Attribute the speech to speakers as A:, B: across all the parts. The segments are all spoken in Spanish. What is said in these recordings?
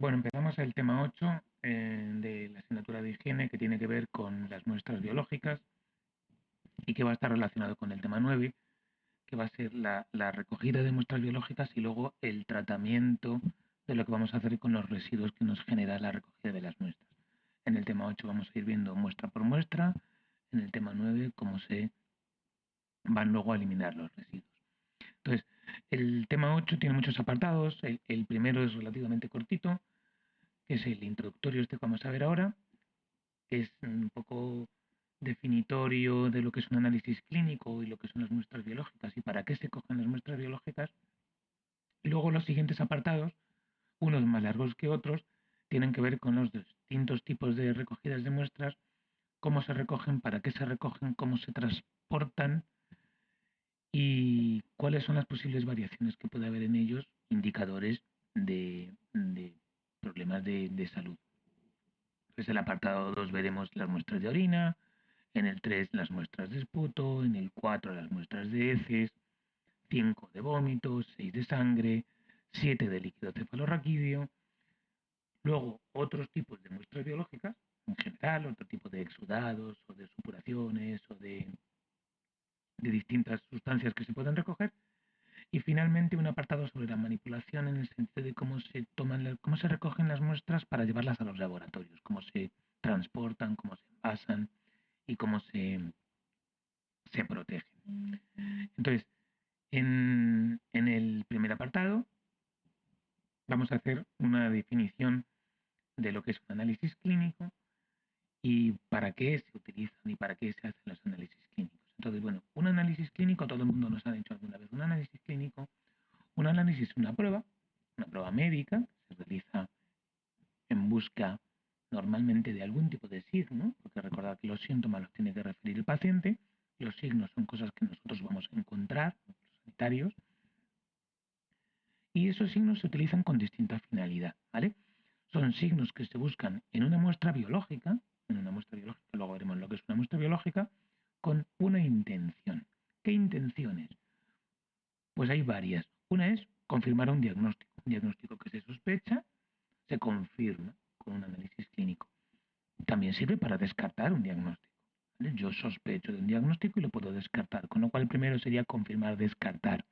A: Bueno, empezamos el tema 8 de la asignatura de higiene que tiene que ver con las muestras biológicas y que va a estar relacionado con el tema 9, que va a ser la recogida de muestras biológicas y luego el tratamiento de lo que vamos a hacer con los residuos que nos genera la recogida de las muestras. En el tema 8 vamos a ir viendo muestra por muestra, en el tema 9 cómo se van luego a eliminar los residuos. Entonces, el tema 8 tiene muchos apartados, el primero es relativamente cortito, que es el introductorio este que vamos a ver ahora, que es un poco definitorio de lo que es un análisis clínico y lo que son las muestras biológicas y para qué se cogen las muestras biológicas. Y luego los siguientes apartados, unos más largos que otros, tienen que ver con los distintos tipos de recogidas de muestras, cómo se recogen, para qué se recogen, cómo se transportan y cuáles son las posibles variaciones que puede haber en ellos, indicadores de problemas de salud. Pues en el apartado 2 veremos las muestras de orina, en el 3 las muestras de esputo, en el 4 las muestras de heces, 5 de vómitos, 6 de sangre, 7 de líquido cefalorraquídeo. Luego otros tipos de muestras biológicas, en general, otro tipo de exudados o de supuraciones o de distintas sustancias que se pueden recoger. Y finalmente un apartado sobre la manipulación en el sentido de cómo se toman, cómo se recogen las muestras para llevarlas a los laboratorios, cómo se transportan, cómo se envasan y cómo se protegen. Entonces, en el primer apartado vamos a hacer una definición de lo que es un análisis clínico y para qué se utilizan y para qué se hacen los análisis clínicos. Entonces, bueno, un análisis clínico, todo el mundo nos ha dicho alguna vez, un análisis es una prueba médica, que se realiza en busca normalmente de algún tipo de signo, porque recordad que los síntomas los tiene que referir el paciente, los signos son cosas que nosotros vamos a encontrar, los sanitarios, y esos signos se utilizan con distinta finalidad, ¿vale? Son signos que se buscan en una muestra biológica, luego veremos lo que es una muestra biológica, con una intención. ¿Qué intenciones? Pues hay varias. Una es confirmar un diagnóstico que se sospecha, se confirma con un análisis clínico. También sirve para descartar un diagnóstico. ¿Vale? Yo sospecho de un diagnóstico y lo puedo descartar, con lo cual primero sería confirmar, descartar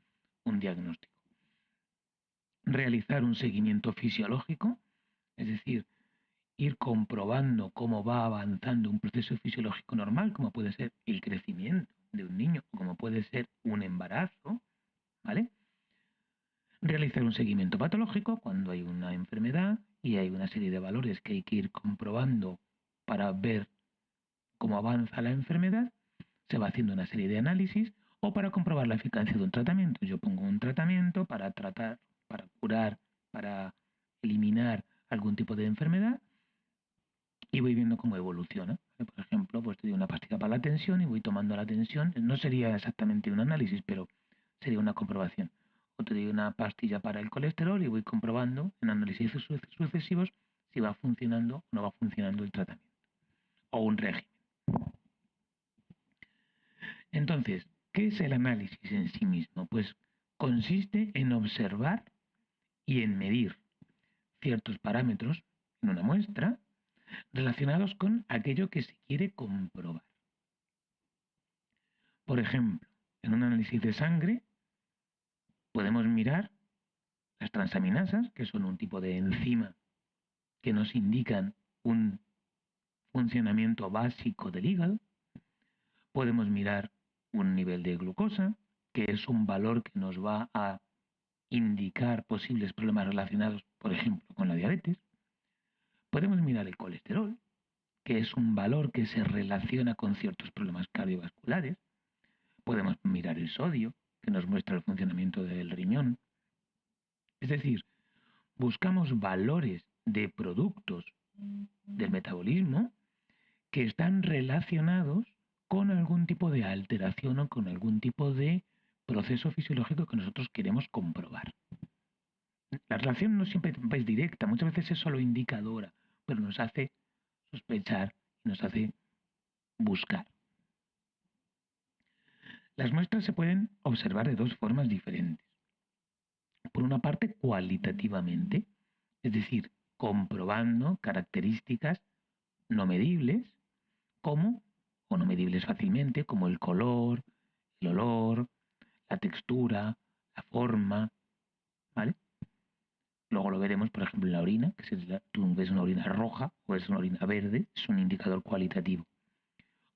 A: un diagnóstico. Realizar un seguimiento fisiológico, es decir, ir comprobando cómo va avanzando un proceso fisiológico normal, como puede ser el crecimiento de un niño, como puede ser un embarazo, ¿vale? Realizar un seguimiento patológico cuando hay una enfermedad y hay una serie de valores que hay que ir comprobando para ver cómo avanza la enfermedad, se va haciendo una serie de análisis o para comprobar la eficacia de un tratamiento. Yo pongo un tratamiento para tratar, para curar, para eliminar algún tipo de enfermedad y voy viendo cómo evoluciona. Por ejemplo, pues te doy una pastilla para la tensión y voy tomando la tensión. No sería exactamente un análisis, pero sería una comprobación. O te doy una pastilla para el colesterol y voy comprobando en análisis sucesivos si va funcionando o no va funcionando el tratamiento. O un régimen. Entonces, ¿qué es el análisis en sí mismo? Pues consiste en observar y en medir ciertos parámetros en una muestra relacionados con aquello que se quiere comprobar. Por ejemplo, en un análisis de sangre podemos mirar las transaminasas, que son un tipo de enzima que nos indican un funcionamiento básico del hígado. Podemos mirar un nivel de glucosa, que es un valor que nos va a indicar posibles problemas relacionados, por ejemplo, con la diabetes. Podemos mirar el colesterol, que es un valor que se relaciona con ciertos problemas cardiovasculares. Podemos mirar el sodio, que nos muestra el funcionamiento del riñón. Es decir, buscamos valores de productos del metabolismo que están relacionados con algún tipo de alteración o con algún tipo de proceso fisiológico que nosotros queremos comprobar. La relación no siempre es directa, muchas veces es solo indicadora, pero nos hace sospechar y nos hace buscar. Las muestras se pueden observar de dos formas diferentes. Por una parte, cualitativamente, es decir, comprobando características no medibles, como, o no medibles fácilmente, como el color, el olor, la textura, la forma, ¿vale? Luego lo veremos, por ejemplo, en la orina, que si tú ves una orina roja o es una orina verde, es un indicador cualitativo.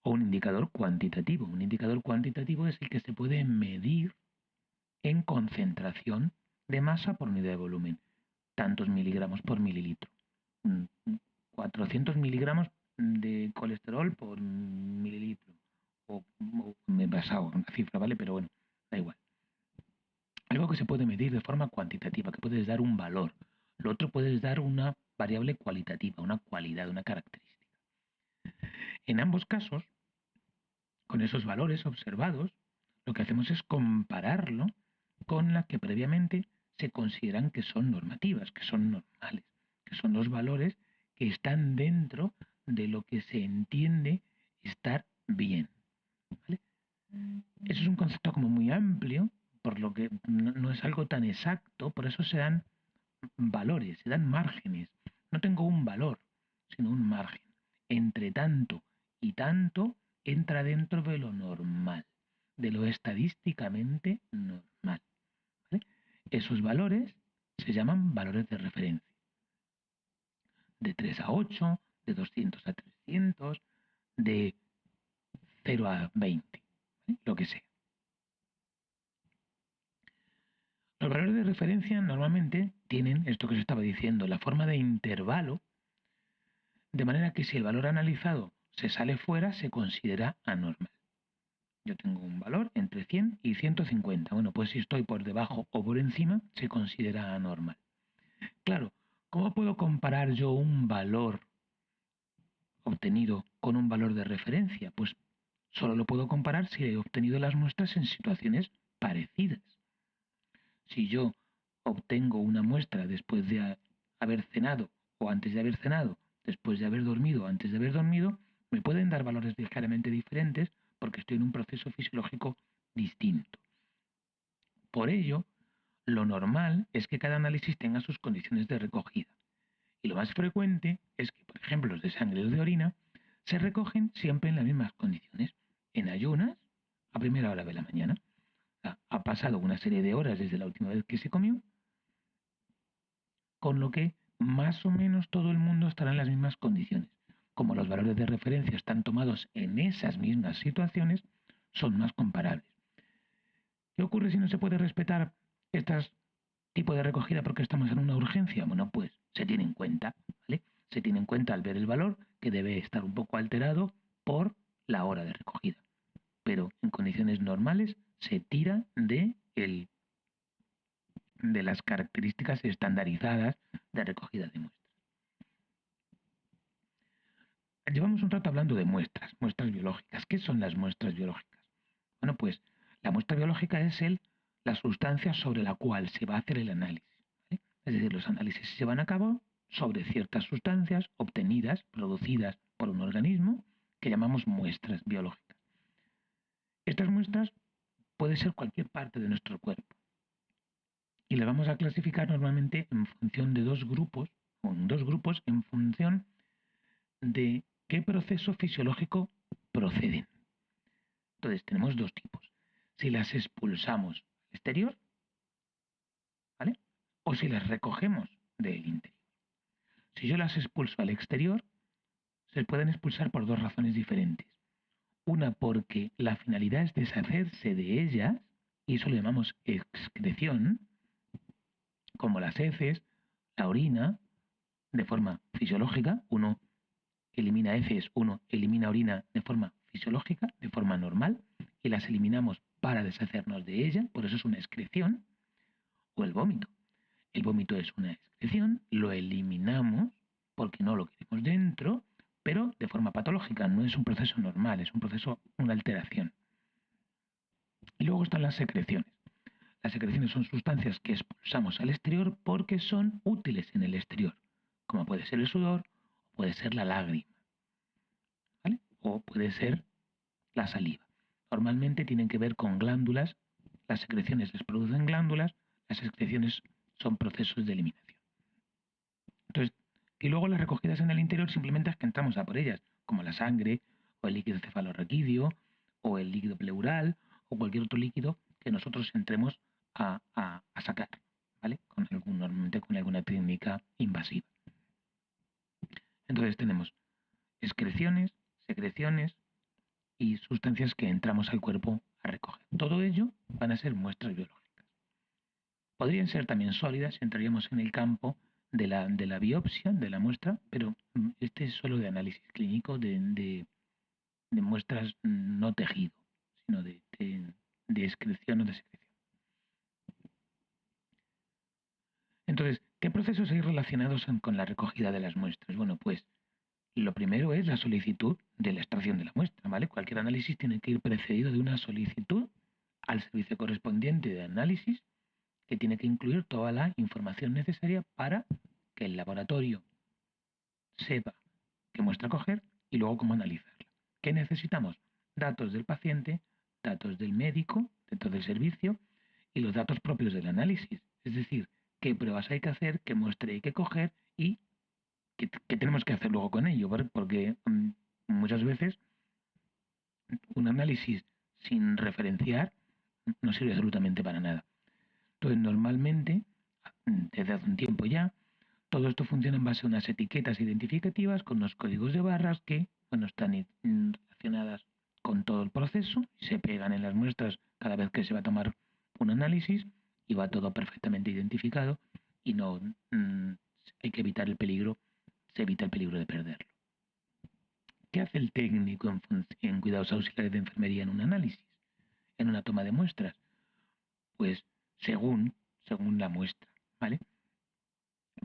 A: O un indicador cuantitativo. Un indicador cuantitativo es el que se puede medir en concentración de masa por unidad de volumen. Tantos miligramos por mililitro. 400 miligramos de colesterol por mililitro. O me he pasado una cifra, ¿vale? Pero bueno, da igual. Algo que se puede medir de forma cuantitativa, que puedes dar un valor. Lo otro puedes dar una variable cualitativa, una cualidad, una característica. En ambos casos, con esos valores observados, lo que hacemos es compararlo con las que previamente se consideran que son normativas, que son normales, que son los valores que están dentro de lo que se entiende estar bien. ¿Vale? Eso es un concepto como muy amplio, por lo que no es algo tan exacto, por eso se dan valores, se dan márgenes. No tengo un valor, sino un margen. Entre tanto y tanto entra dentro de lo normal, de lo estadísticamente normal. ¿Vale? Esos valores se llaman valores de referencia. De 3 a 8, de 200 a 300, de 0 a 20, ¿vale? Lo que sea. Los valores de referencia normalmente tienen esto que os estaba diciendo, la forma de intervalo, de manera que si el valor analizado se sale fuera, se considera anormal. Yo tengo un valor entre 100 y 150. Bueno, pues si estoy por debajo o por encima, se considera anormal. Claro, ¿cómo puedo comparar yo un valor obtenido con un valor de referencia? Pues solo lo puedo comparar si he obtenido las muestras en situaciones parecidas. Si yo obtengo una muestra después de haber cenado o antes de haber cenado, después de haber dormido o antes de haber dormido, me pueden dar valores ligeramente diferentes porque estoy en un proceso fisiológico distinto. Por ello, lo normal es que cada análisis tenga sus condiciones de recogida. Y lo más frecuente es que, por ejemplo, los de sangre y los de orina se recogen siempre en las mismas condiciones. En ayunas, a primera hora de la mañana. Ha pasado una serie de horas desde la última vez que se comió, con lo que más o menos todo el mundo estará en las mismas condiciones. Como los valores de referencia están tomados en esas mismas situaciones, son más comparables. ¿Qué ocurre si no se puede respetar este tipo de recogida porque estamos en una urgencia? Bueno, pues se tiene en cuenta, ¿vale? Se tiene en cuenta al ver el valor que debe estar un poco alterado por la hora de recogida. Pero en condiciones normales se tira de las características estandarizadas de recogida de muestras. Llevamos un rato hablando de muestras biológicas. ¿Qué son las muestras biológicas? Bueno, pues la muestra biológica es la sustancia sobre la cual se va a hacer el análisis. ¿Vale? Es decir, los análisis se llevan a cabo sobre ciertas sustancias obtenidas, producidas por un organismo que llamamos muestras biológicas. Estas muestras pueden ser cualquier parte de nuestro cuerpo y las vamos a clasificar normalmente en función de dos grupos, o en dos grupos en función de qué proceso fisiológico proceden. Entonces tenemos dos tipos. Si las expulsamos al exterior, ¿vale? O si las recogemos del interior. Si yo las expulso al exterior, se pueden expulsar por dos razones diferentes. Una porque la finalidad es deshacerse de ellas, y eso lo llamamos excreción, como las heces, la orina, de forma fisiológica. Uno elimina heces, uno elimina orina de forma fisiológica, de forma normal, y las eliminamos para deshacernos de ella, por eso es una excreción, o el vómito. El vómito es una excreción, lo eliminamos porque no lo queremos dentro, pero de forma patológica, no es un proceso normal, es un proceso, una alteración. Y luego están las secreciones. Las secreciones son sustancias que expulsamos al exterior porque son útiles en el exterior, como puede ser el sudor, o puede ser la lágrima, ¿vale? O puede ser la saliva. Normalmente tienen que ver con glándulas, las secreciones les producen glándulas, las excreciones son procesos de eliminación. Entonces, Y luego las recogidas en el interior simplemente es que entramos a por ellas, como la sangre, o el líquido cefalorraquídeo, o el líquido pleural, o cualquier otro líquido que nosotros entremos a sacar, ¿vale? Normalmente con alguna técnica invasiva. Entonces tenemos excreciones, secreciones y sustancias que entramos al cuerpo a recoger. Todo ello van a ser muestras biológicas. Podrían ser también sólidas, entraríamos en el campo de la biopsia de la muestra, pero este es solo de análisis clínico de muestras no tejido, sino de excreción o de secreción. Entonces, ¿qué procesos hay relacionados con la recogida de las muestras? Bueno, pues lo primero es la solicitud de la extracción de la muestra, ¿vale? Cualquier análisis tiene que ir precedido de una solicitud al servicio correspondiente de análisis que tiene que incluir toda la información necesaria para que el laboratorio sepa qué muestra coger y luego cómo analizarla. ¿Qué necesitamos? Datos del paciente, datos del médico, datos del servicio y los datos propios del análisis. Es decir, qué pruebas hay que hacer, qué muestra hay que coger y qué tenemos que hacer luego con ello, porque muchas veces un análisis sin referenciar no sirve absolutamente para nada. Entonces, normalmente, desde hace un tiempo ya, todo esto funciona en base a unas etiquetas identificativas con unos códigos de barras que están relacionadas con todo el proceso y se pegan en las muestras cada vez que se va a tomar un análisis y va todo perfectamente identificado y no hay que evitar el peligro, se evita el peligro de perderlo. ¿Qué hace el técnico en cuidados auxiliares de enfermería en un análisis, en una toma de muestras? Pues según la muestra, ¿vale?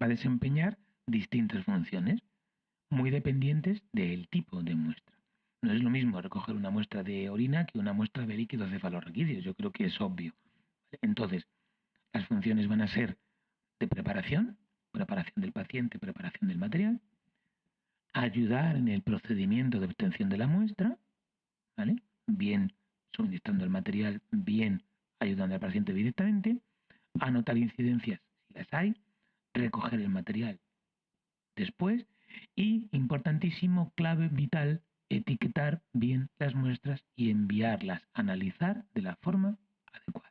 A: Va a desempeñar distintas funciones muy dependientes del tipo de muestra. No es lo mismo recoger una muestra de orina que una muestra de líquido cefalorraquídeo, yo creo que es obvio. Entonces, las funciones van a ser de preparación del paciente, preparación del material, ayudar en el procedimiento de obtención de la muestra, ¿vale? Bien suministrando el material, bien ayudando al paciente directamente, anotar incidencias si las hay, recoger el material después y, importantísimo, clave vital, etiquetar bien las muestras y enviarlas a analizar de la forma adecuada.